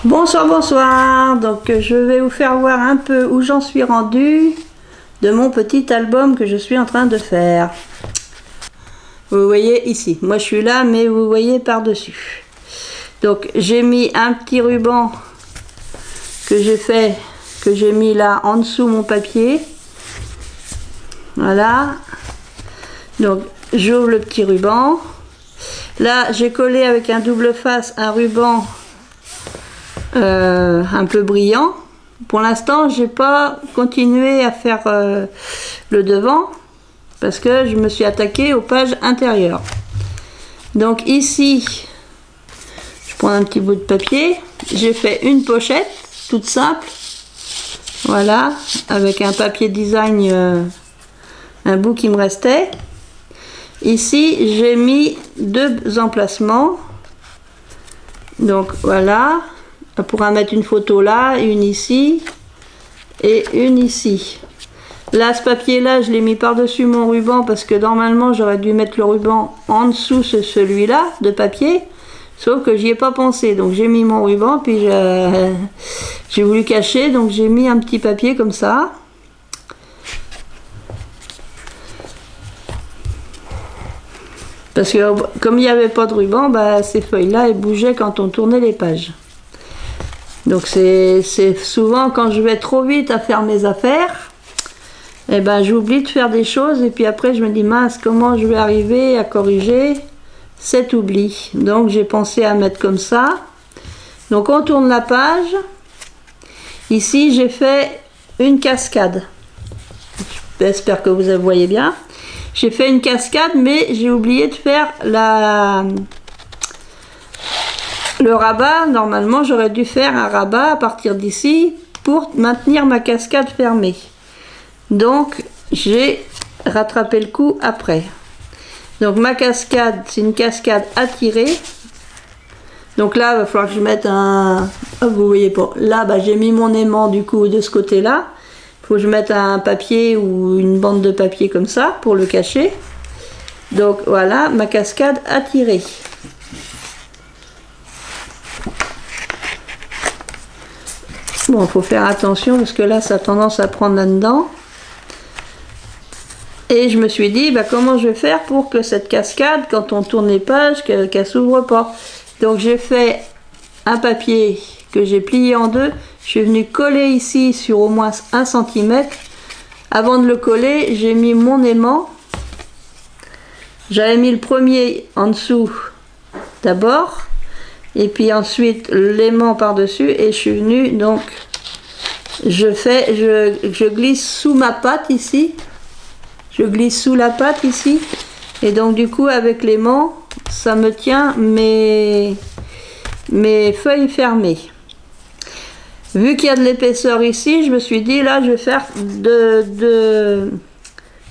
Bonsoir, bonsoir. Donc je vais vous faire voir un peu où j'en suis rendue de mon petit album que je suis en train de faire. Vous voyez ici, moi je suis là mais vous voyez par-dessus. Donc j'ai mis un petit ruban que j'ai fait, que j'ai mis là en dessous mon papier. Voilà. Donc j'ouvre le petit ruban. Là j'ai collé avec un double face un ruban un peu brillant. Pour l'instant j'ai pas continué à faire le devant parce que je me suis attaquée aux pages intérieures. Donc ici je prends un petit bout de papier, j'ai fait une pochette toute simple, voilà, avec un papier design, un bout qui me restait. Ici j'ai mis deux emplacements, donc voilà. On pourra mettre une photo là, une ici et une ici. Là, ce papier-là, je l'ai mis par-dessus mon ruban parce que normalement, j'aurais dû mettre le ruban en dessous de celui-là de papier. Sauf que j'y ai pas pensé. Donc, j'ai mis mon ruban, puis j'ai voulu cacher. Donc, j'ai mis un petit papier comme ça. Parce que comme il n'y avait pas de ruban, bah, ces feuilles-là, elles bougeaient quand on tournait les pages. Donc c'est souvent quand je vais trop vite à faire mes affaires, et ben j'oublie de faire des choses et puis après je me dis mince, comment je vais arriver à corriger cet oubli. Donc j'ai pensé à mettre comme ça. Donc on tourne la page. Ici j'ai fait une cascade. J'espère que vous voyez bien. J'ai fait une cascade mais j'ai oublié de faire le rabat. Normalement j'aurais dû faire un rabat à partir d'ici pour maintenir ma cascade fermée. Donc j'ai rattrapé le coup après. Donc ma cascade, c'est une cascade à tirer. Donc là il va falloir que je mette un... Oh, vous voyez pas. Là bah, j'ai mis mon aimant du coup de ce côté là. Il faut que je mette un papier ou une bande de papier comme ça pour le cacher. Donc voilà ma cascade à tirer. Bon, il faut faire attention parce que là, ça a tendance à prendre là-dedans. Et je me suis dit, bah, comment je vais faire pour que cette cascade, quand on tourne les pages, qu'elle s'ouvre pas. Donc j'ai fait un papier que j'ai plié en deux. Je suis venue coller ici sur au moins 1 cm. Avant de le coller, j'ai mis mon aimant. J'avais mis le premier en dessous d'abord. Et puis ensuite l'aimant par-dessus et je suis venue, donc je glisse sous ma patte ici, je glisse sous la patte ici et donc du coup avec l'aimant ça me tient mes feuilles fermées. Vu qu'il y a de l'épaisseur ici, je me suis dit là je vais faire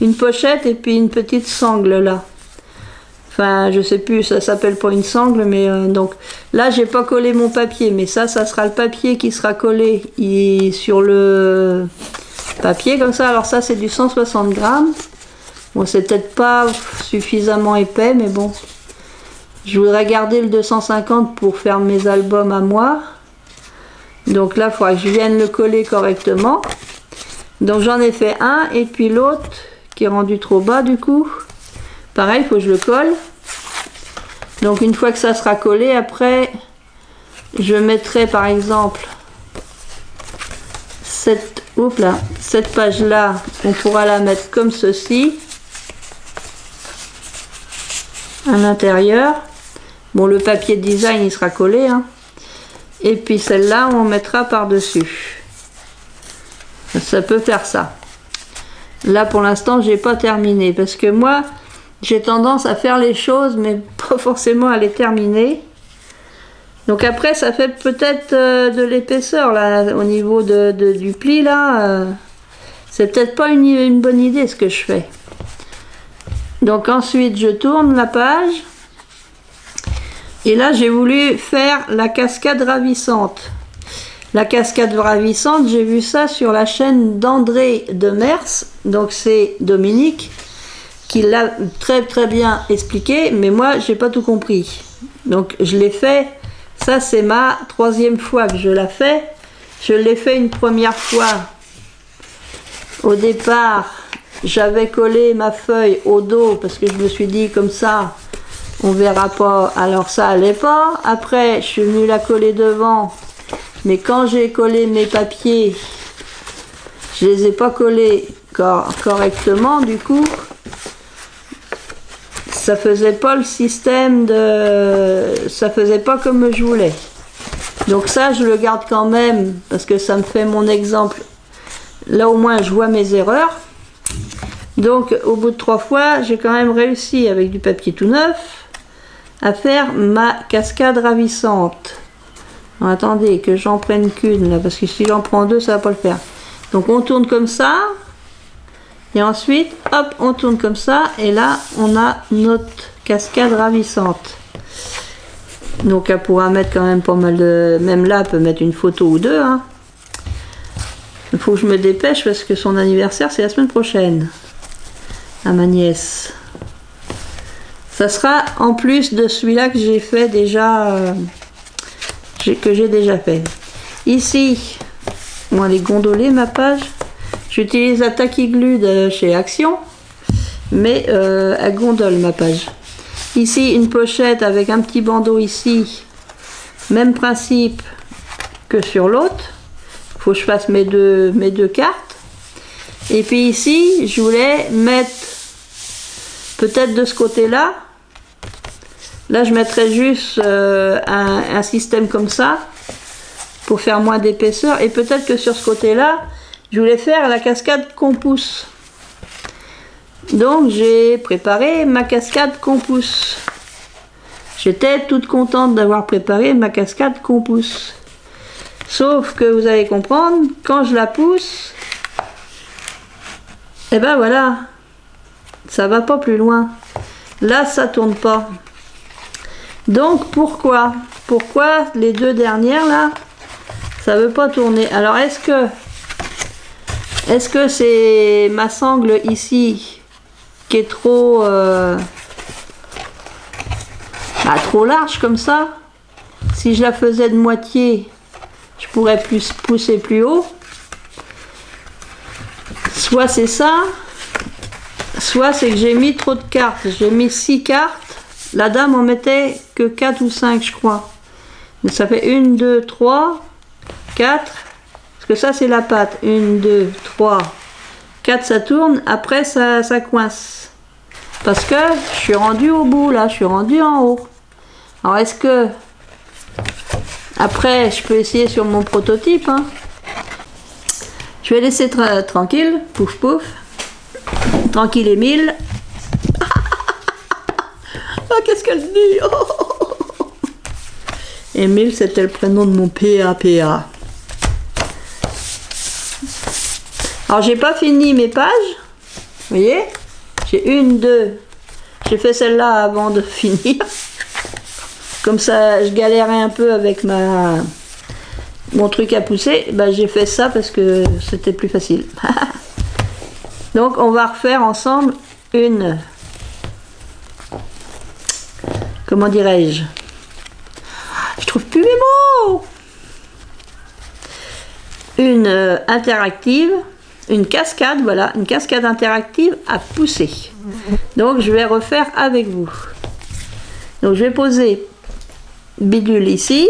une pochette et puis une petite sangle là. Enfin, je sais plus, ça s'appelle pas une sangle, mais donc là, j'ai pas collé mon papier, mais ça sera le papier qui sera collé sur le papier comme ça. Alors ça, c'est du 160 grammes. Bon, c'est peut-être pas suffisamment épais, mais bon, je voudrais garder le 250 pour faire mes albums à moi. Donc là, il faudra que je vienne le coller correctement. Donc j'en ai fait un, et puis l'autre qui est rendu trop bas du coup. Pareil, il faut que je le colle. Donc une fois que ça sera collé, après, je mettrai par exemple cette page-là, on pourra la mettre comme ceci, à l'intérieur. Bon, le papier de design, il sera collé, hein. Et puis celle-là, on mettra par-dessus. Ça peut faire ça. Là, pour l'instant, j'ai pas terminé, parce que moi, j'ai tendance à faire les choses, mais pas forcément à les terminer. Donc après, ça fait peut-être de l'épaisseur là, au niveau du pli là. C'est peut-être pas une bonne idée ce que je fais. Donc ensuite, je tourne la page. Et là, j'ai voulu faire la cascade ravissante. La cascade ravissante, j'ai vu ça sur la chaîne d'André Demers. Donc c'est Dominique qui l'a très bien expliqué, mais moi j'ai pas tout compris. Donc je l'ai fait Ça, c'est ma 3e fois que je la fais. Je l'ai fait une première fois. Au départ, j'avais collé ma feuille au dos parce que je me suis dit comme ça, on verra pas. Alors ça allait pas. Après, je suis venue la coller devant. Mais quand j'ai collé mes papiers, je les ai pas collés correctement. Du coup, ça faisait pas le système de... Ça faisait pas comme je voulais. Donc ça, je le garde quand même parce que ça me fait mon exemple. Là, au moins, je vois mes erreurs. Donc, au bout de 3 fois, j'ai quand même réussi avec du papier tout neuf à faire ma cascade ravissante. Alors, attendez, que j'en prenne qu'une là, parce que si j'en prends 2, ça va pas le faire. Donc, on tourne comme ça. Et ensuite, hop, on tourne comme ça. Et là, on a notre cascade ravissante. Donc, elle pourra mettre quand même pas mal de... Même là, elle peut mettre une photo ou deux. Hein. Il faut que je me dépêche parce que son anniversaire, c'est la semaine prochaine. À ma nièce. Ça sera en plus de celui-là que j'ai fait déjà... que j'ai déjà fait. Ici, bon, elle est gondolée, ma page. J'utilise la Tacky Glue de chez Action. Mais elle gondole, ma page. Ici, une pochette avec un petit bandeau ici. Même principe que sur l'autre. Il faut que je fasse mes deux cartes. Et puis ici, je voulais mettre peut-être de ce côté-là. Là, je mettrais juste un système comme ça pour faire moins d'épaisseur. Et peut-être que sur ce côté-là, je voulais faire la cascade qu'on pousse. Donc j'ai préparé ma cascade qu'on pousse. J'étais toute contente d'avoir préparé ma cascade qu'on pousse. Sauf que vous allez comprendre, quand je la pousse, et ben voilà, ça va pas plus loin. Là, ça tourne pas. Donc pourquoi les deux dernières là, ça veut pas tourner? Alors est-ce que c'est ma sangle ici qui est trop trop large comme ça? Si je la faisais de moitié, je pourrais pousser plus haut. Soit c'est ça, soit c'est que j'ai mis trop de cartes. J'ai mis 6 cartes. La dame en mettait que 4 ou 5, je crois. Donc ça fait 1, 2, 3, 4. Parce que ça, c'est la pâte. 1, 2, 3, 4, ça tourne. Après, ça coince. Parce que je suis rendue au bout, là. Je suis rendue en haut. Alors, est-ce que... Après, je peux essayer sur mon prototype. Hein. Je vais laisser tranquille. Pouf, pouf. Tranquille, Émile. Oh, qu'est-ce qu'elle dit? Oh. Émile, c'était le prénom de mon PA. Alors, j'ai pas fini mes pages. Vous voyez? J'ai 1, 2. J'ai fait celle-là avant de finir. Comme ça, je galérais un peu avec mon truc à pousser. Ben, j'ai fait ça parce que c'était plus facile. Donc, on va refaire ensemble une... Comment dirais-je? Je trouve plus mes mots. Une interactive, une cascade, voilà, une cascade interactive à pousser. Donc je vais refaire avec vous. Donc je vais poser bidule ici.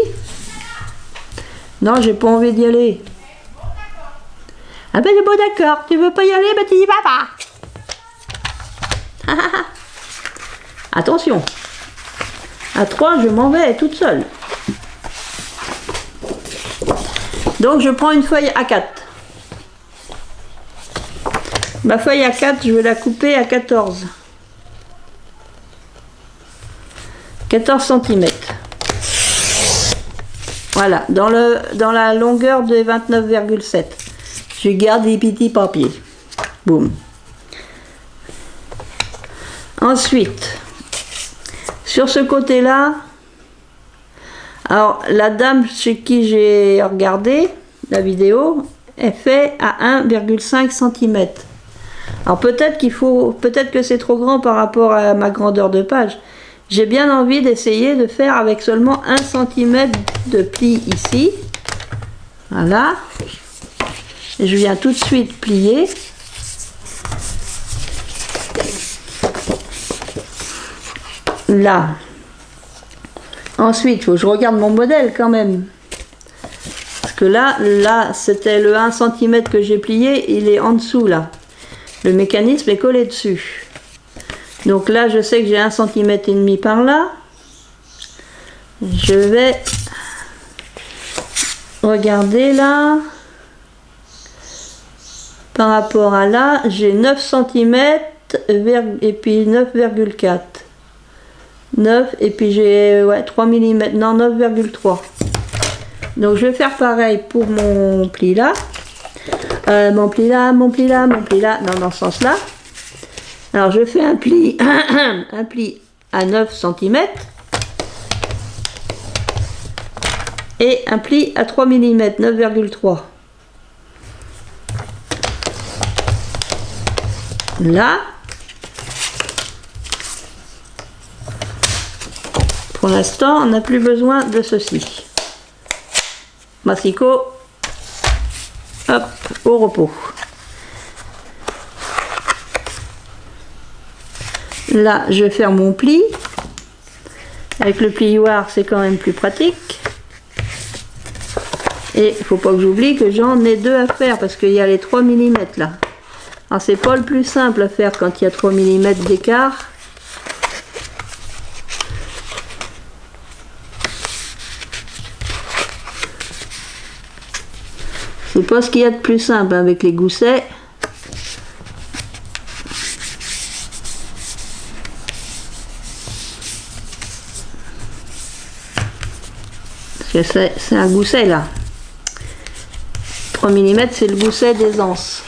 Non, j'ai pas envie d'y aller. Ah ben bon d'accord, tu veux pas y aller, ben tu y vas pas. Attention. À 3, je m'en vais toute seule. Donc je prends une feuille A4. Ma feuille A4, je vais la couper à 14. 14 cm. Voilà, dans la longueur de 29,7. Je garde les petits papiers. Boum. Ensuite, sur ce côté-là, alors la dame chez qui j'ai regardé la vidéo, elle fait à 1,5 cm. Alors peut-être que c'est trop grand par rapport à ma grandeur de page, j'ai bien envie d'essayer de faire avec seulement 1 cm de pli ici. Voilà. Et je viens tout de suite plier. Là. Ensuite, il faut que je regarde mon modèle quand même. Parce que là c'était le 1 cm que j'ai plié, il est en dessous là. Le mécanisme est collé dessus. Donc là, je sais que j'ai 1,5 cm par là. Je vais regarder là. Par rapport à là, j'ai 9 cm et puis 9,4. 9 et puis j'ai 3 mm, non 9,3. Donc je vais faire pareil pour mon pli là. Mon pli là, mon pli là, mon pli là, non, dans ce sens là. Alors je fais un pli, un pli à 9 cm et un pli à 3 mm, 9,3. Là, pour l'instant, on n'a plus besoin de ceci. Massicot, hop, au repos. Là, je vais faire mon pli. Avec le plioir, c'est quand même plus pratique. Et il ne faut pas que j'oublie que j'en ai 2 à faire parce qu'il y a les 3 mm là. Alors, c'est pas le plus simple à faire quand il y a 3 mm d'écart. C'est pas ce qu'il y a de plus simple avec les goussets. Parce que c'est un gousset là. 3 mm, c'est le gousset d'aisance.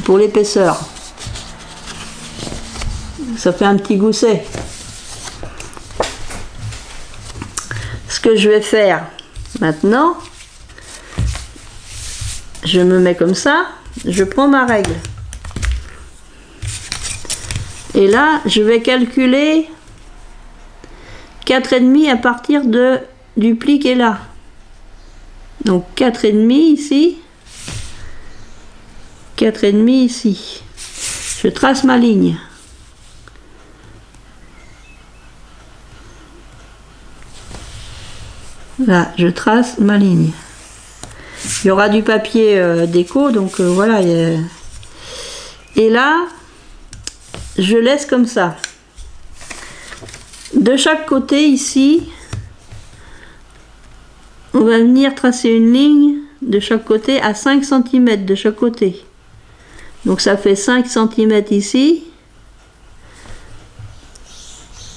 Pour l'épaisseur. Ça fait un petit gousset. Ce que je vais faire maintenant, je me mets comme ça, je prends ma règle. Et là, je vais calculer 4,5 à partir du pli qui est là. Donc 4,5 ici. 4,5 ici. Je trace ma ligne. Là, je trace ma ligne. Il y aura du papier déco, donc voilà. Et là, je laisse comme ça. De chaque côté ici, on va venir tracer une ligne de chaque côté à 5 cm de chaque côté. Donc ça fait 5 cm ici.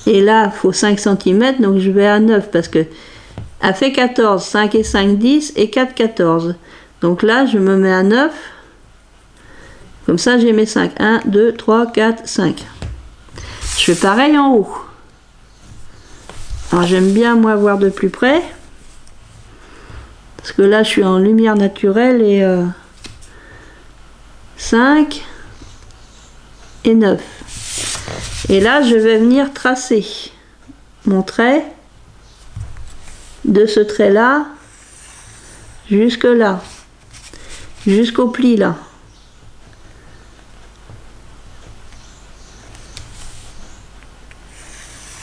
Et là, il faut 5 cm, donc je vais à 9 parce que elle fait 14, 5 et 5, 10 et 4, 14. Donc là, je me mets à 9. Comme ça, j'ai mes 5. 1, 2, 3, 4, 5. Je fais pareil en haut. Alors j'aime bien moi voir de plus près. Parce que là, je suis en lumière naturelle et 5 et 9. Et là, je vais venir tracer mon trait de ce trait-là jusque là, jusqu'au pli là.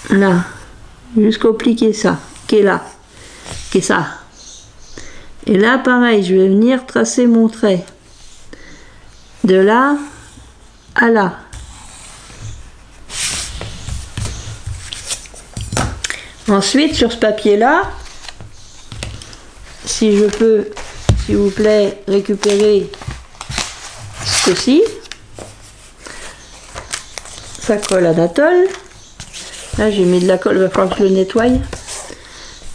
Là, jusqu'au pli qui est ça, qui est là, qui est ça. Et là, pareil, je vais venir tracer mon trait de là à là. Ensuite, sur ce papier-là, si je peux, s'il vous plaît, récupérer ceci, ça colle à la tôle. Là, j'ai mis de la colle, il va falloir que je le nettoie.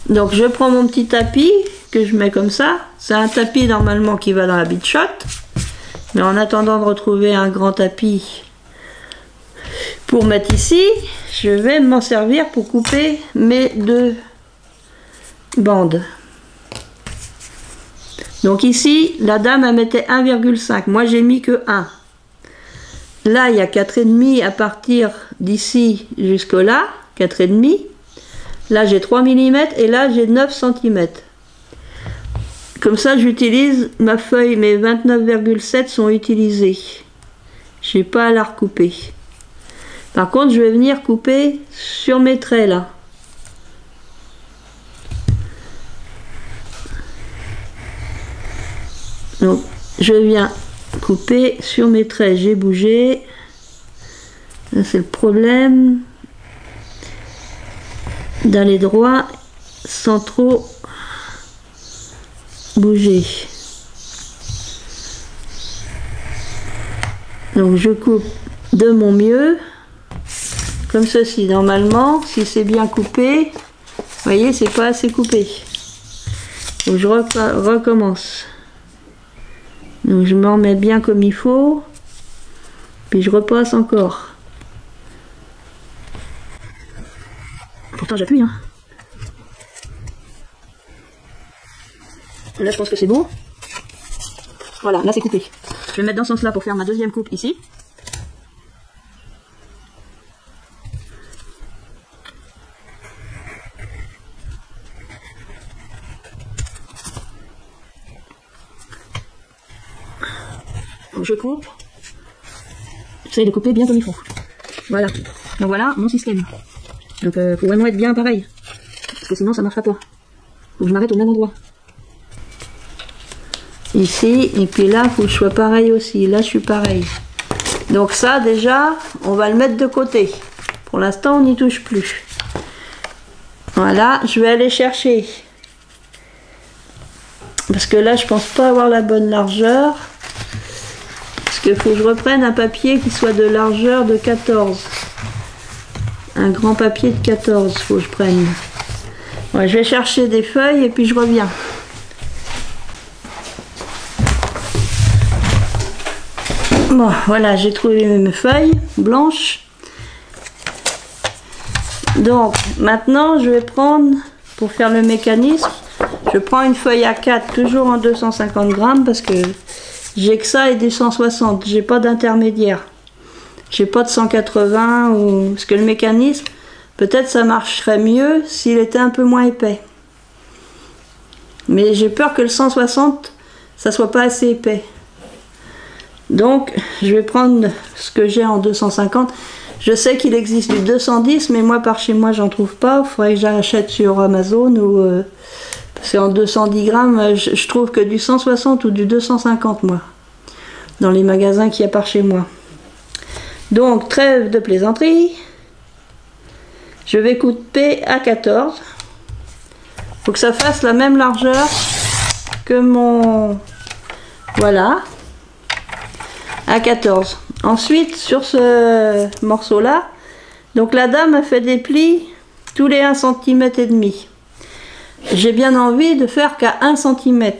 Donc, je prends mon petit tapis que je mets comme ça. C'est un tapis normalement qui va dans la Big Shot. Mais en attendant de retrouver un grand tapis pour mettre ici, je vais m'en servir pour couper mes 2 bandes. Donc ici, la dame elle mettait 1,5. Moi, j'ai mis que 1. là il y a 4,5 à partir d'ici jusque là, 4,5. Là j'ai 3 mm et là j'ai 9 cm. Comme ça j'utilise ma feuille, mes 29,7 sont utilisés. J'ai pas à la recouper. Par contre je vais venir couper sur mes traits là. Donc je viens couper sur mes traits, j'ai bougé. C'est le problème d'aller droit sans trop bouger. Donc je coupe de mon mieux comme ceci. Normalement si c'est bien coupé, vous voyez c'est pas assez coupé, donc je recommence. Donc je me remets bien comme il faut, puis je repasse encore. Pourtant j'appuie, hein. Là je pense que c'est bon. Voilà, là c'est coupé. Je vais me mettre dans ce sens là pour faire ma deuxième coupe ici. Donc je coupe. J'essaie de couper bien comme il faut. Voilà. Donc voilà mon système. Donc faut vraiment être bien pareil. Parce que sinon ça marchera pas. Faut que je m'arrête au même endroit. Ici, et puis là, faut que je sois pareil aussi. Là, je suis pareil. Donc ça, déjà, on va le mettre de côté. Pour l'instant, on n'y touche plus. Voilà, je vais aller chercher. Parce que là, je pense pas avoir la bonne largeur. Parce qu'il faut que je reprenne un papier qui soit de largeur de 14. Un grand papier de 14, faut que je prenne. Ouais, je vais chercher des feuilles et puis je reviens. Bon, voilà, j'ai trouvé mes feuilles blanches. Donc, maintenant, je vais prendre, pour faire le mécanisme, je prends une feuille A4, toujours en 250 grammes, parce que j'ai que ça et des 160. J'ai pas d'intermédiaire. J'ai pas de 180, ou... parce que le mécanisme, peut-être ça marcherait mieux s'il était un peu moins épais. Mais j'ai peur que le 160, ça soit pas assez épais. Donc, je vais prendre ce que j'ai en 250. Je sais qu'il existe du 210, mais moi, par chez moi, j'en trouve pas. Il faudrait que j'achète sur Amazon ou... c'est en 210 grammes. Je trouve que du 160 ou du 250, moi. Dans les magasins qu'il y a par chez moi. Donc, trêve de plaisanterie. Je vais couper à 14. Il faut que ça fasse la même largeur que mon... Voilà. À 14. Ensuite, sur ce morceau-là, donc la dame a fait des plis tous les 1,5 cm. J'ai bien envie de faire qu'à 1 cm.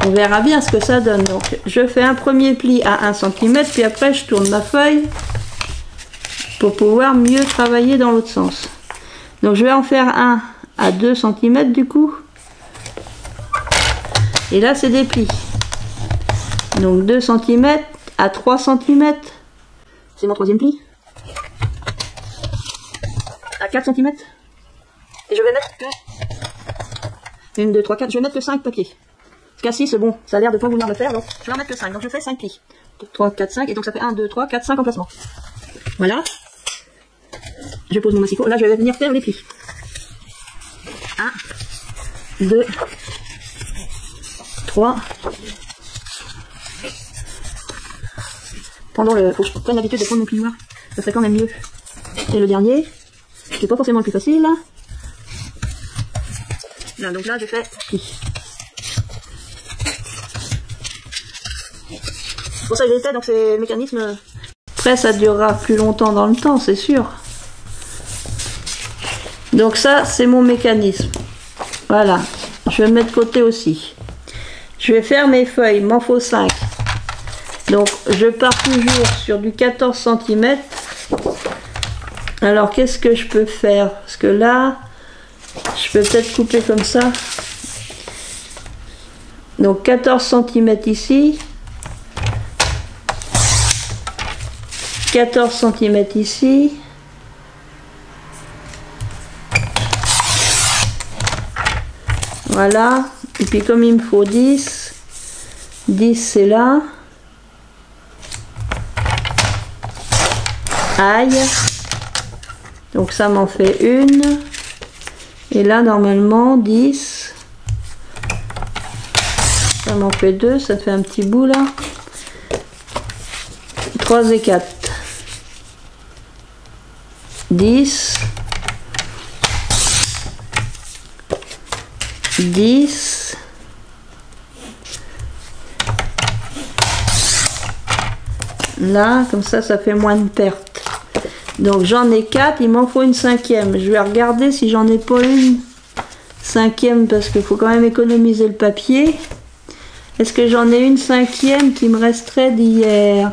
On verra bien ce que ça donne. Donc, je fais un premier pli à 1 cm, puis après, je tourne ma feuille pour pouvoir mieux travailler dans l'autre sens. Donc, je vais en faire un à 2 cm du coup. Et là, c'est des plis. Donc 2 cm à 3 cm. C'est mon troisième pli. À 4 cm. Et je vais mettre que 1, 2, 3, 4. Je vais mettre que 5 papiers. Parce qu'à 6, bon, ça a l'air de pas vouloir le faire. Donc je vais en mettre que 5. Donc je fais 5 plis. 2, 3, 4, 5. Et donc ça fait 1, 2, 3, 4, 5 emplacements. Voilà. Je pose mon massicot. Là, je vais venir faire les plis. 1, 2, 3. Pendant le... Faut que je prenne l'habitude de prendre mon plioir. Ça serait quand même mieux. Et le dernier, qui n'est pas forcément le plus facile. Là, donc là, je fais pli. Pour ça, j'ai fait, donc c'est le mécanisme. Après, ça durera plus longtemps dans le temps, c'est sûr. Donc ça, c'est mon mécanisme. Voilà. Je vais le mettre de côté aussi. Je vais faire mes feuilles. Il m'en faut 5. Donc, je pars toujours sur du 14 cm. Alors, qu'est-ce que je peux faire? Parce que là, je peux peut-être couper comme ça. Donc, 14 cm ici. 14 cm ici. Voilà. Et puis comme il me faut 10, 10 c'est là. Aïe. Donc ça m'en fait une. Et là normalement 10. Ça m'en fait 2, ça fait un petit bout là. 3 et 4. 10. 10. Là, comme ça fait moins de pertes. Donc j'en ai 4, il m'en faut une cinquième. Je vais regarder si j'en ai pas une cinquième parce qu'il faut quand même économiser le papier. Est-ce que j'en ai une cinquième qui me resterait d'hier?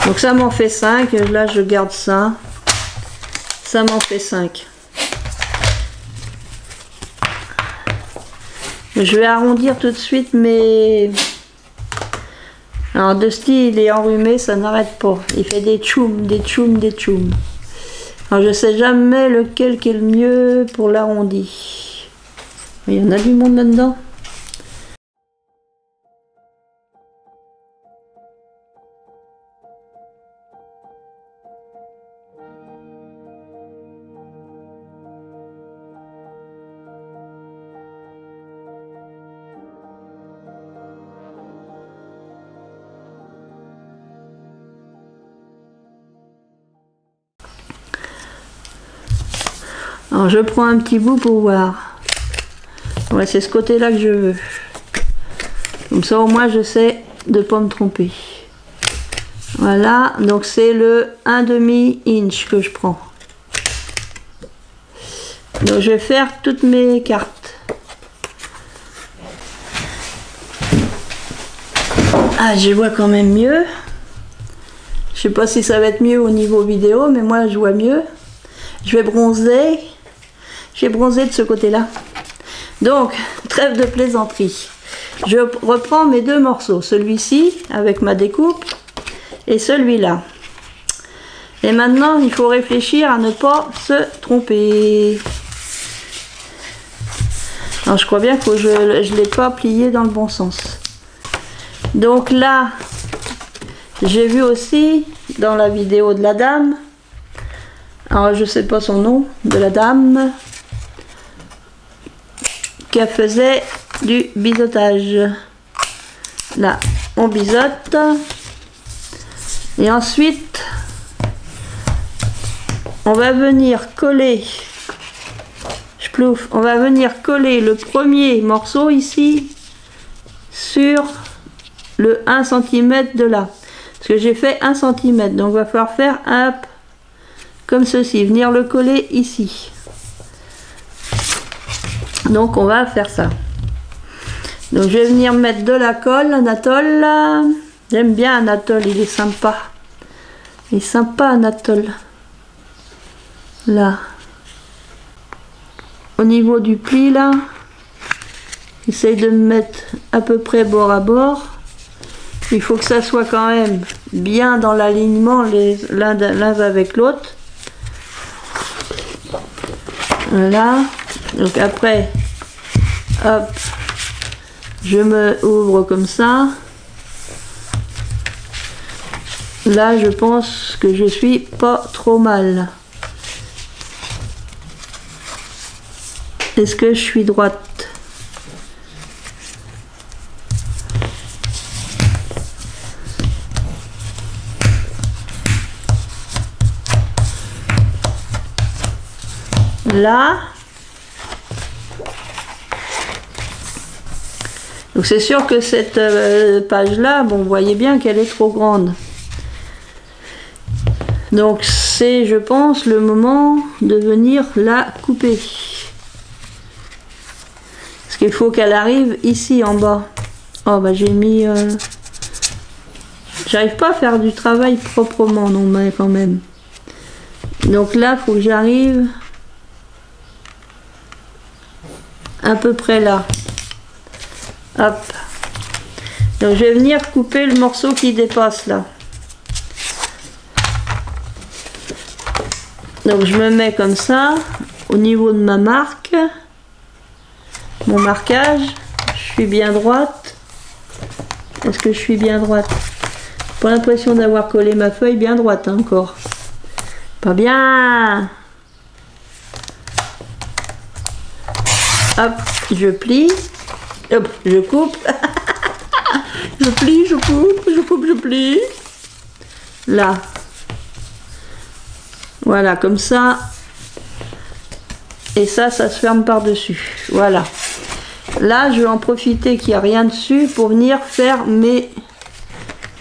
Donc ça m'en fait 5, là je garde ça. Ça m'en fait 5. Je vais arrondir tout de suite mes... Alors Dusty il est enrhumé, ça n'arrête pas. Il fait des tchoum, des tchoum, des tchoum. Alors je sais jamais lequel qui est le mieux pour l'arrondi. Il y en a du monde là-dedans. Alors je prends un petit bout pour voir. Ouais, c'est ce côté-là que je veux. Comme ça au moins je sais de ne pas me tromper. Voilà, donc c'est le 1/2 inch que je prends. Donc je vais faire toutes mes cartes. Ah, je vois quand même mieux. Je sais pas si ça va être mieux au niveau vidéo, mais moi je vois mieux. Je vais bronzer. J'ai bronzé de ce côté-là. Donc, trêve de plaisanterie. Je reprends mes deux morceaux. Celui-ci, avec ma découpe, et celui-là. Et maintenant, il faut réfléchir à ne pas se tromper. Alors, je crois bien que je ne l'ai pas plié dans le bon sens. Donc là, j'ai vu aussi, dans la vidéo de la dame, alors je ne sais pas son nom, de la dame, qu'elle faisait du biseautage. Là, on biseaute. Et ensuite, on va venir coller, on va venir coller le premier morceau ici sur le 1 cm de là. Parce que j'ai fait 1 cm, donc il va falloir faire un comme ceci, venir le coller ici. Donc on va faire ça. Donc je vais venir mettre de la colle, Anatole. J'aime bien Anatole, il est sympa. Il est sympa Anatole. Là. Au niveau du pli là. J'essaye de me mettre à peu près bord à bord. Il faut que ça soit quand même bien dans l'alignement l'un avec l'autre. Voilà. Donc après, hop, je me ouvre comme ça. Là, je pense que je suis pas trop mal. Est-ce que je suis droite? Là. Donc c'est sûr que cette page là, bon, vous voyez bien qu'elle est trop grande. Donc c'est, je pense, le moment de venir la couper. Parce qu'il faut qu'elle arrive ici en bas. Oh bah j'ai mis... J'arrive pas à faire du travail proprement, non, mais quand même. Donc là, il faut que j'arrive à peu près là. Hop. Donc je vais venir couper le morceau qui dépasse là. Donc je me mets comme ça, au niveau de ma marque, mon marquage. Je suis bien droite. Est-ce que je suis bien droite? J'ai pas l'impression d'avoir collé ma feuille bien droite hein, encore. Pas bien. Hop, je plie. Hop, je coupe. Je plie, je coupe, je coupe, je plie. Là. Voilà, comme ça. Et ça se ferme par-dessus. Voilà. Là, je vais en profiter qu'il n'y a rien dessus pour venir faire mes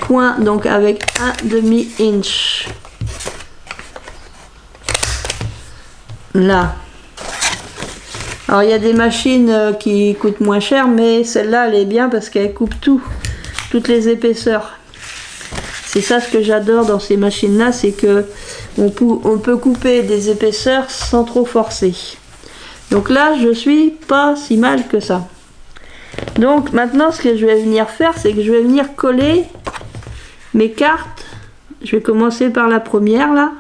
coins. Donc avec 1/2 inch. Là. Alors il y a des machines qui coûtent moins cher, mais celle-là elle est bien parce qu'elle coupe tout, toutes les épaisseurs. C'est ça ce que j'adore dans ces machines-là, c'est que on peut couper des épaisseurs sans trop forcer. Donc là je suis pas si mal que ça. Donc maintenant ce que je vais venir faire, c'est que je vais venir coller mes cartes. Je vais commencer par la première là,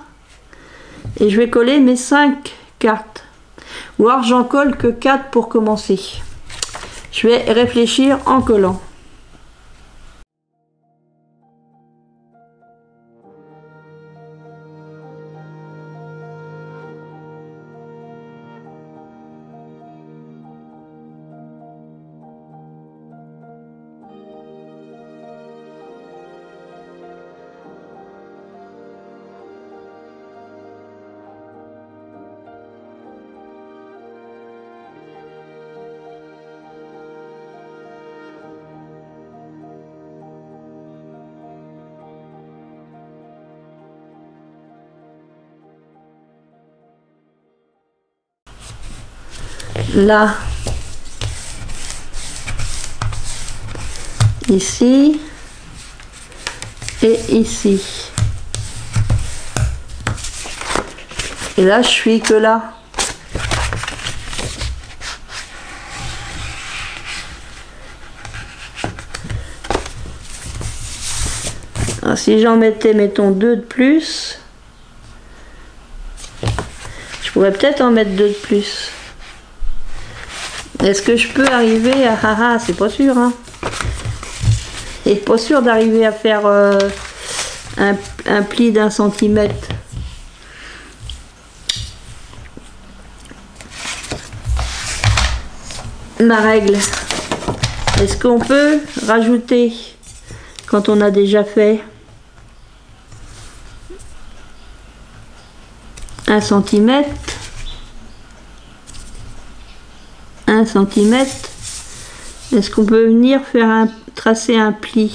et je vais coller mes 5 cartes. Ou alors j'en colle que 4 pour commencer. Je vais réfléchir en collant. Là, ici et ici. Et là, je suis que là. Alors, si j'en mettais, mettons, 2 de plus, je pourrais peut-être en mettre 2 de plus. Est-ce que je peux arriver à... Ah, c'est pas sûr, hein. Et pas sûr d'arriver à faire un pli d'1 centimètre. Ma règle. Est-ce qu'on peut rajouter quand on a déjà fait 1 centimètre? 1 centimètre. Est-ce qu'on peut venir faire tracer un pli?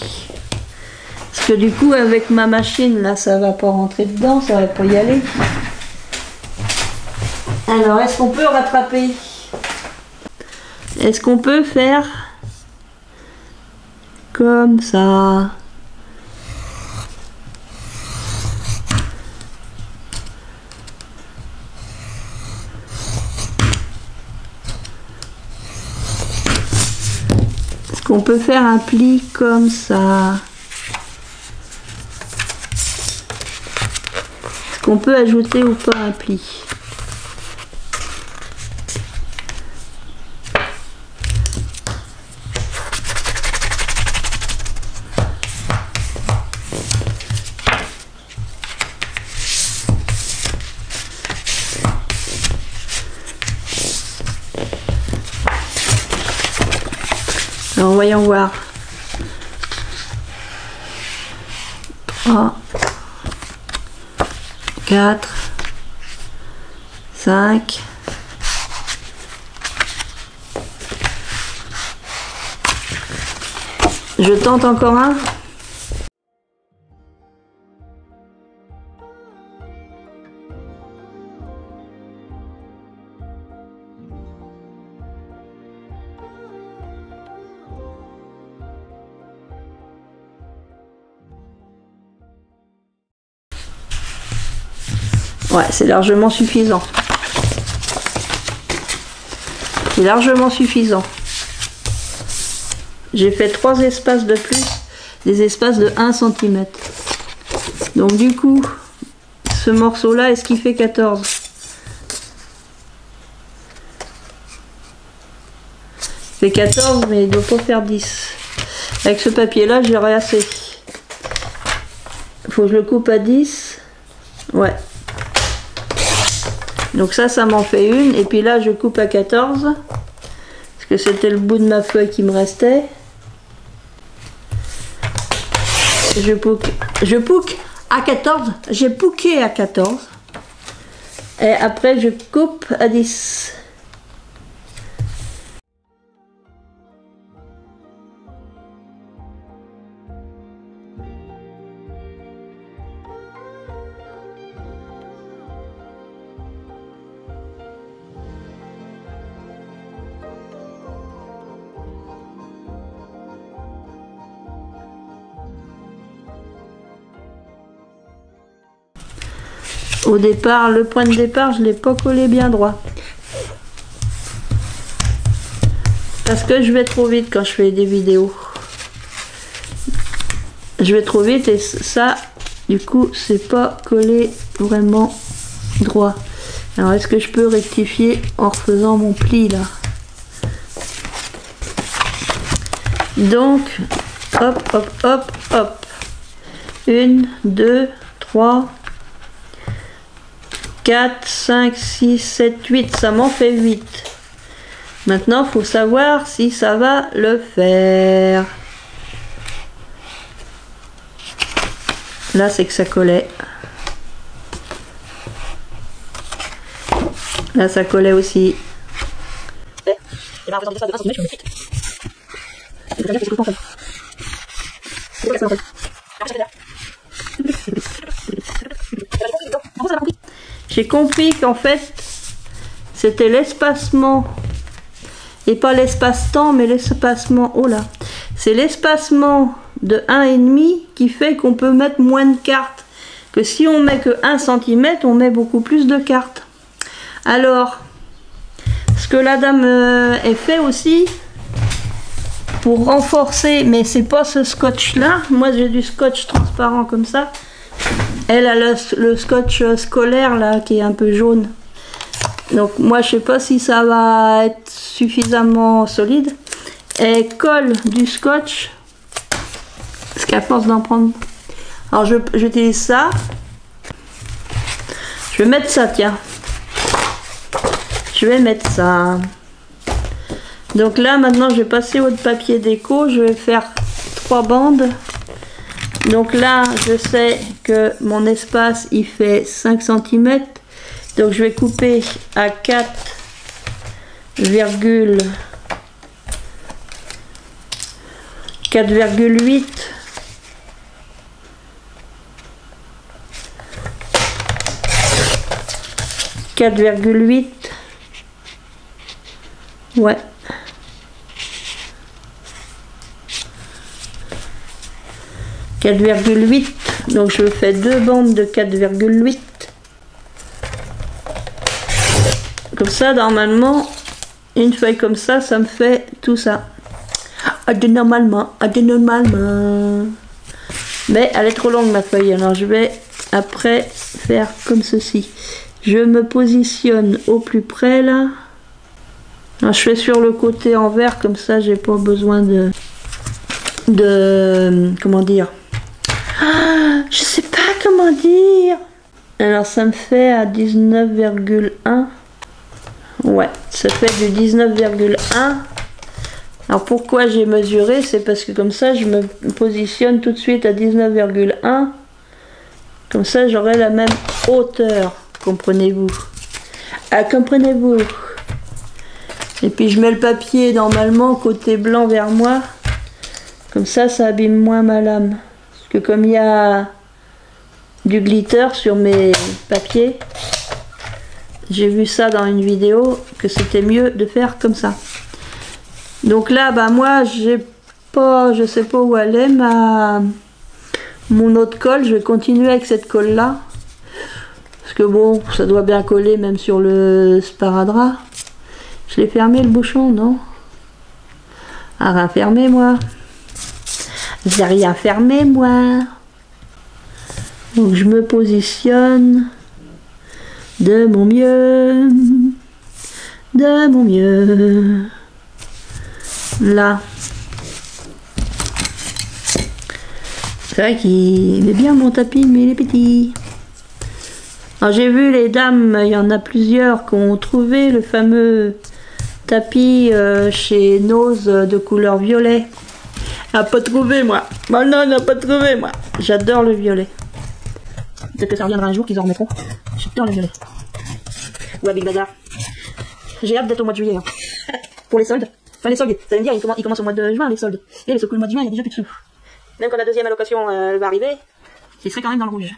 Parce que du coup avec ma machine là ça va pas rentrer dedans, ça va pas y aller. Alors est-ce qu'on peut rattraper? Est-ce qu'on peut faire comme ça? On peut faire un pli comme ça. Est-ce qu'on peut ajouter ou pas un pli? Alors voyons voir. 3, 4, 5. Je tente encore un. Ouais, c'est largement suffisant. C'est largement suffisant. j'ai fait 3 espaces de plus, des espaces de 1 cm. Donc du coup, ce morceau là, est-ce qu'il fait 14? Il fait 14, mais il ne doit pas faire 10. Avec ce papier là, j'aurai assez. Il faut que je le coupe à 10. Ouais. Donc ça m'en fait une. Et puis là, je coupe à 14. Parce que c'était le bout de ma feuille qui me restait. Je pouque à 14. J'ai pouqué à 14. Et après, je coupe à 10. Au départ, le point de départ, je ne l'ai pas collé bien droit. Parce que je vais trop vite quand je fais des vidéos. Je vais trop vite et ça, du coup, c'est pas collé vraiment droit. Alors, est-ce que je peux rectifier en refaisant mon pli là? Donc, hop, hop, hop, hop. 1, 2, 3... 4, 5, 6, 7, 8, ça m'en fait 8. Maintenant, il faut savoir si ça va le faire. Là, c'est que ça collait. Là, ça collait aussi. J'ai compris qu'en fait, c'était l'espacement, et pas l'espace-temps, mais l'espacement, oh là, c'est l'espacement de 1,5 qui fait qu'on peut mettre moins de cartes, que si on met que 1 cm, on met beaucoup plus de cartes. Alors, ce que la dame a fait aussi, pour renforcer, mais c'est pas ce scotch-là, moi j'ai du scotch transparent comme ça, elle a le scotch scolaire là qui est un peu jaune. Donc moi je sais pas si ça va être suffisamment solide. Elle colle du scotch. Parce qu'elle pense d'en prendre. Alors j'utilise ça. Je vais mettre ça, tiens. Je vais mettre ça. Donc là maintenant je vais passer au papier déco. Je vais faire 3 bandes. Donc là, je sais que mon espace, il fait 5 cm. Donc je vais couper à 4,8. 4,8. Ouais. 4,8, donc je fais 2 bandes de 4,8. Comme ça, normalement, une feuille comme ça, ça me fait tout ça. Normalement. Mais elle est trop longue ma feuille, alors je vais après faire comme ceci. Je me positionne au plus près là. Alors, je fais sur le côté envers, comme ça j'ai pas besoin de comment dire. Ah, je sais pas comment dire. Alors ça me fait à 19,1. Ouais, ça fait du 19,1. Alors pourquoi j'ai mesuré? C'est parce que comme ça je me positionne tout de suite à 19,1. Comme ça j'aurai la même hauteur. Comprenez-vous? Ah, comprenez-vous? Et puis je mets le papier normalement côté blanc vers moi. Comme ça abîme moins ma lame. Que comme il y a du glitter sur mes papiers, j'ai vu ça dans une vidéo que c'était mieux de faire comme ça. Donc là, bah moi, j'ai pas, je sais pas où elle est mon autre colle. Je vais continuer avec cette colle là, parce que bon, ça doit bien coller même sur le sparadrap. Je l'ai fermé le bouchon, non? À rien fermer, moi. J'ai rien fermé, moi. Donc je me positionne de mon mieux. De mon mieux. Là. C'est vrai qu'il est bien mon tapis, mais il est petit. Alors j'ai vu les dames, il y en a plusieurs qui ont trouvé le fameux tapis chez Nose de couleur violet. Elle n'a pas trouvé, moi. Oh non, elle n'a pas trouvé, moi. J'adore le violet. Peut-être que ça reviendra un jour qu'ils en remettront. J'adore le violet. Ou avec Bazar. J'ai hâte d'être au mois de juillet. Hein. Pour les soldes. Enfin, les soldes, ça veut dire, ils commencent au mois de juin, les soldes. Et le mois de juin, il y a déjà plus de sous. Même quand la deuxième allocation va arriver, il serait quand même dans le rouge.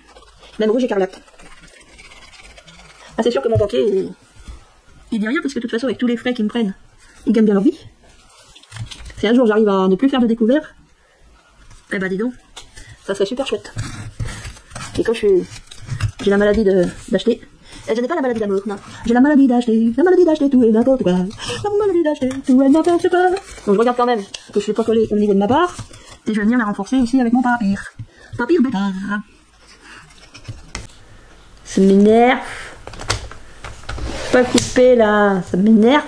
Même rouge écarlate. Ah, c'est sûr que mon banquier, il dit rien, parce que de toute façon, avec tous les frais qu'ils me prennent, ils gagnent bien leur vie. Si un jour j'arrive à ne plus faire de découvert, eh ben dis donc, ça serait super chouette. Et quand j'ai la maladie d'acheter, je n'ai pas la maladie d'amour, non. J'ai la maladie d'acheter tout et n'importe quoi. La maladie d'acheter tout et n'importe quoi. Donc je regarde quand même que je ne suis pas collé au niveau de ma barre. Et je vais venir la renforcer aussi avec mon papier. Papier bêta. Ça m'énerve. Pas couper là, ça m'énerve.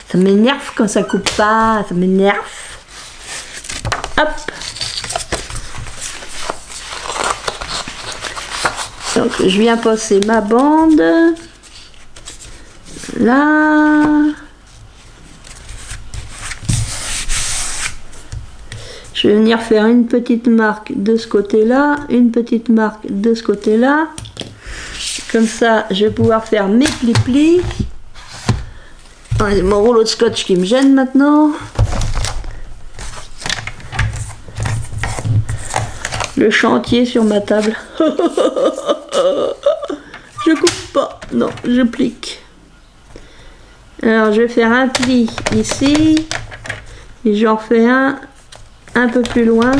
Ça m'énerve quand ça coupe pas, ça m'énerve. Hop. Donc je viens passer ma bande. Là. Je vais venir faire une petite marque de ce côté-là, une petite marque de ce côté-là. Comme ça, je vais pouvoir faire mes plis-plis. C'est mon rouleau de scotch qui me gêne maintenant. Le chantier sur ma table. Je coupe pas. Non, je plique. Alors, je vais faire un pli ici. Et j'en fais un peu plus loin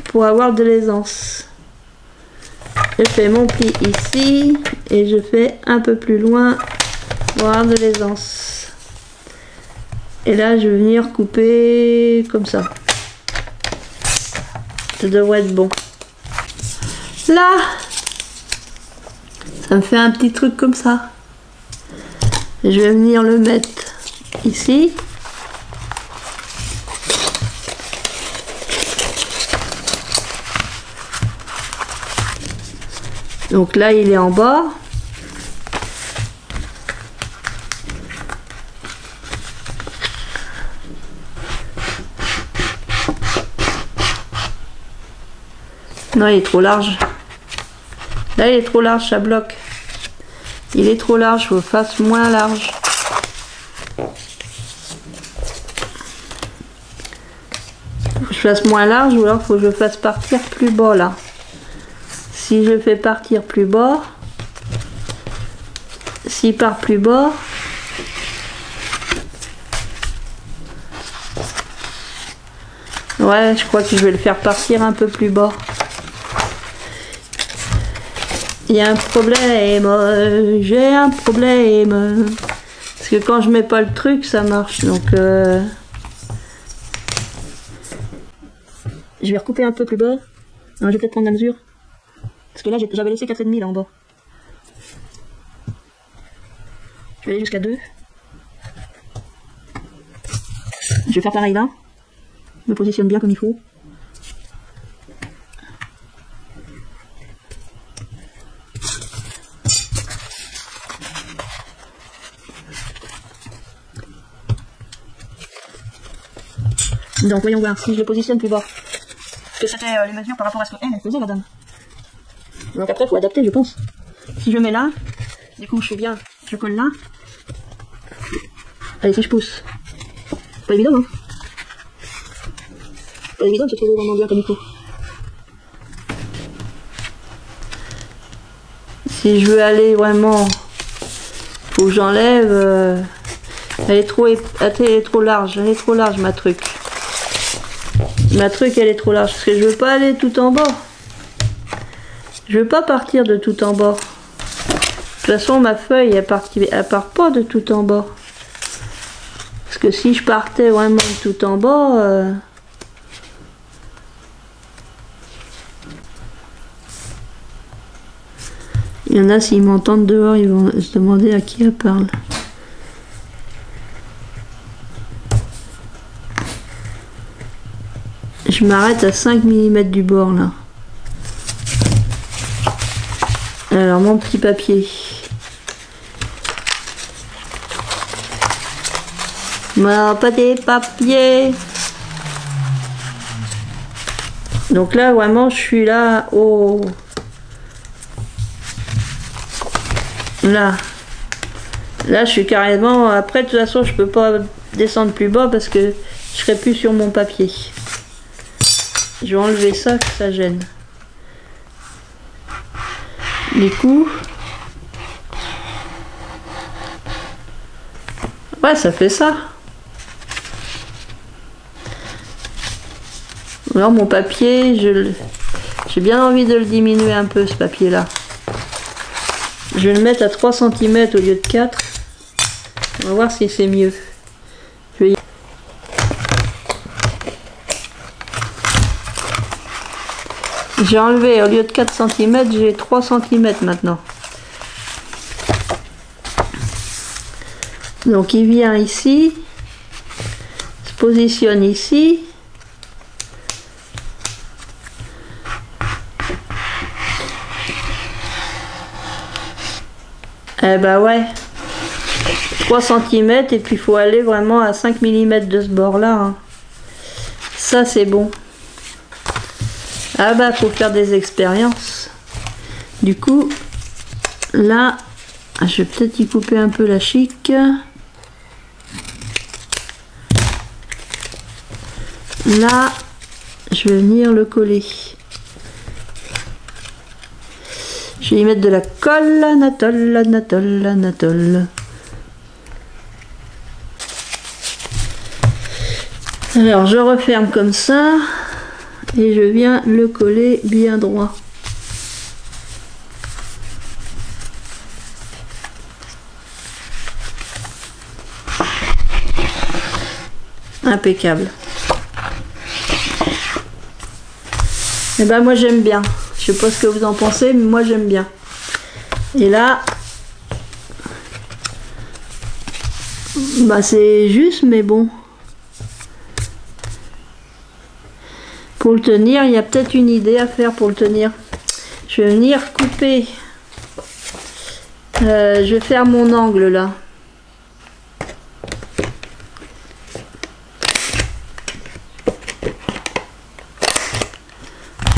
pour avoir de l'aisance. Je fais mon pli ici et je fais un peu plus loin pour avoir de l'aisance. Et là, je vais venir couper comme ça. Ça devrait être bon. Là, ça me fait un petit truc comme ça. Je vais venir le mettre ici. Donc là, il est en bas. Non, il est trop large. Là, il est trop large, ça bloque. Il est trop large, il faut que je fasse moins large. Faut que je fasse moins large ou alors il faut que je fasse partir plus bas là. Si je fais partir plus bas, s'il part plus bas, ouais, je crois que je vais le faire partir un peu plus bas. Il y a un problème, j'ai un problème. Parce que quand je mets pas le truc, ça marche. Donc, je vais recouper un peu plus bas. Non, je vais peut-être prendre la mesure. Parce que là, j'avais laissé 4,5 là en bas. Je vais aller jusqu'à 2. Je vais faire pareil là. Je me positionne bien comme il faut. Donc voyons voir si je le positionne plus bas. Parce que c'était les mesures par rapport à ce qu'elle faisait la dame. Donc après il faut adapter je pense. Si je mets là, du coup je fais bien, je colle là. Allez si je pousse. Pas évident hein. Pas évident de se trouver vraiment bien comme il faut. Si je veux aller vraiment, faut que j'enlève. Elle est trop large, ma truc. Ma truc elle est trop large parce que je veux pas aller tout en bas. Je veux pas partir de tout en bas. De toute façon ma feuille elle part pas de tout en bas. Parce que si je partais vraiment tout en bas... Il y en a, s'ils m'entendent dehors, ils vont se demander à qui elle parle. Je m'arrête à 5 mm du bord là. Alors mon petit papier. Non, pas des papiers. Donc là vraiment je suis là au... Là je suis carrément... Après de toute façon je peux pas descendre plus bas parce que je serai plus sur mon papier. Je vais enlever ça, que ça gêne. Du coup... Ouais, ça fait ça. Alors mon papier, j'ai bien envie de le diminuer un peu ce papier là. Je vais le mettre à 3 cm au lieu de 4. On va voir si c'est mieux. J'ai enlevé, au lieu de 4 cm, j'ai 3 cm maintenant. Donc il vient ici, se positionne ici. Eh ben ouais, 3 cm et puis il faut aller vraiment à 5 mm de ce bord là. Hein. Ça c'est bon. Ah bah faut faire des expériences. Du coup, là, je vais peut-être y couper un peu la chic. Là, je vais venir le coller. Je vais y mettre de la colle, Anatole. Alors je referme comme ça. Et je viens le coller bien droit. Impeccable. Et ben moi j'aime bien. Je sais pas ce que vous en pensez, mais moi j'aime bien. Et là, bah c'est juste, mais bon. Pour le tenir, il y a peut-être une idée à faire pour le tenir. Je vais venir couper. Je vais faire mon angle là.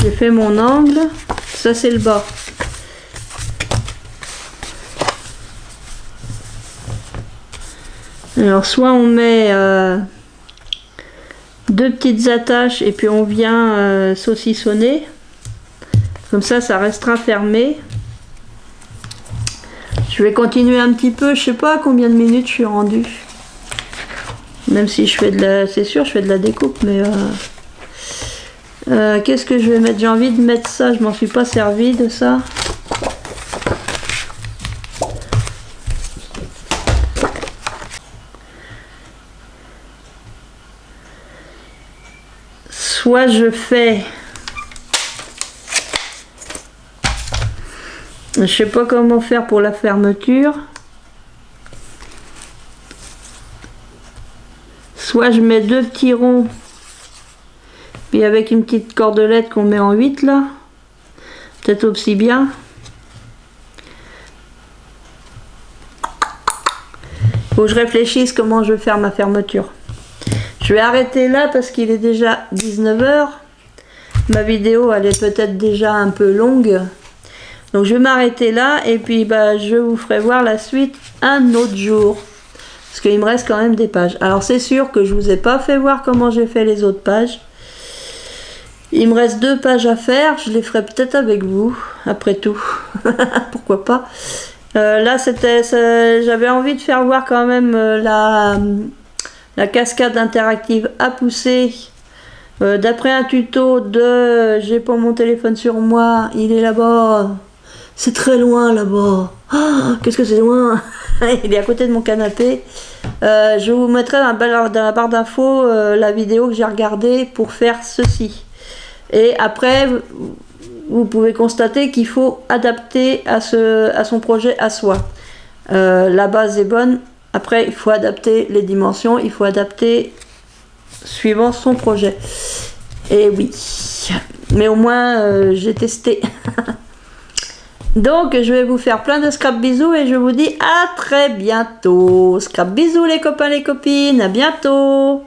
J'ai fait mon angle. Ça c'est le bas. Alors soit on met... 2 petites attaches et puis on vient saucissonner comme ça restera fermé. Je vais continuer un petit peu, je sais pas à combien de minutes je suis rendu, même si je fais de la, c'est sûr je fais de la découpe, mais qu'est-ce que je vais mettre? J'ai envie de mettre ça, je m'en suis pas servi de ça. Soit je fais, je sais pas comment faire pour la fermeture, soit je mets 2 petits ronds, puis avec une petite cordelette qu'on met en 8 là, peut-être aussi bien. Faut que je réfléchisse comment je vais faire ma fermeture. Je vais arrêter là parce qu'il est déjà 19 h. Ma vidéo elle est peut-être déjà un peu longue. Donc je vais m'arrêter là et puis bah, je vous ferai voir la suite un autre jour. Parce qu'il me reste quand même des pages. Alors c'est sûr que je vous ai pas fait voir comment j'ai fait les autres pages. Il me reste 2 pages à faire. Je les ferai peut-être avec vous. Après tout. Pourquoi pas. Là j'avais envie de faire voir quand même la cascade interactive à pousser d'après un tuto de j'ai pas mon téléphone sur moi, il est là-bas, c'est très loin là-bas, Oh, qu'est-ce que c'est loin. Il est à côté de mon canapé. Je vous mettrai dans la barre d'infos la vidéo que j'ai regardée pour faire ceci. Et après, vous pouvez constater qu'il faut adapter à son projet à soi. La base est bonne. Après, il faut adapter les dimensions. Il faut adapter suivant son projet. Et oui. Mais au moins, j'ai testé. Donc, je vais vous faire plein de scrap bisous et je vous dis à très bientôt. Scrap bisous les copains, les copines. À bientôt.